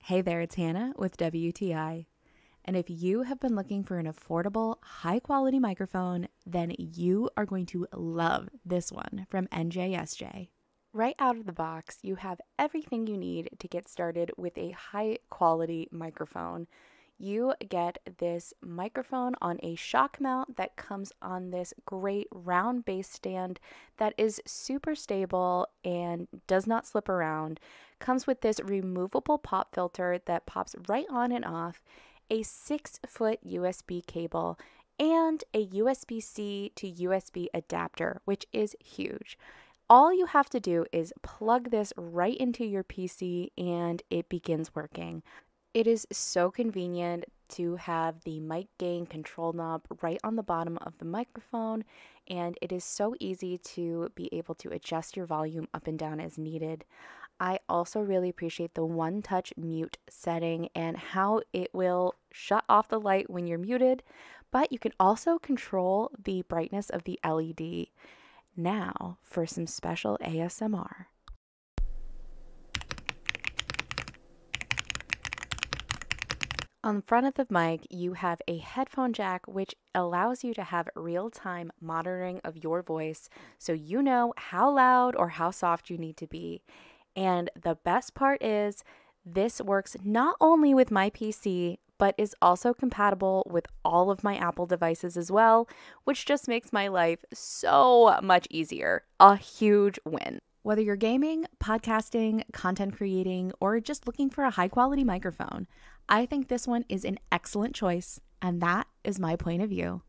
Hey there, it's Hannah with WTI. And if you have been looking for an affordable, high-quality microphone, then you are going to love this one from NJSJ. Right out of the box, you have everything you need to get started with a high-quality microphone. You get this microphone on a shock mount that comes on this great round base stand that is super stable and does not slip around. Comes with this removable pop filter that pops right on and off, a 6-foot USB cable, and a USB-C to USB adapter, which is huge. All you have to do is plug this right into your PC and it begins working. It is so convenient to have the mic gain control knob right on the bottom of the microphone, and it is so easy to be able to adjust your volume up and down as needed. I also really appreciate the one-touch mute setting and how it will shut off the light when you're muted, but you can also control the brightness of the LED. Now for some special ASMR. On the front of the mic, you have a headphone jack, which allows you to have real-time monitoring of your voice so you know how loud or how soft you need to be. And the best part is, this works not only with my PC, but is also compatible with all of my Apple devices as well, which just makes my life so much easier. A huge win. Whether you're gaming, podcasting, content creating, or just looking for a high-quality microphone, I think this one is an excellent choice, and that is my point of view.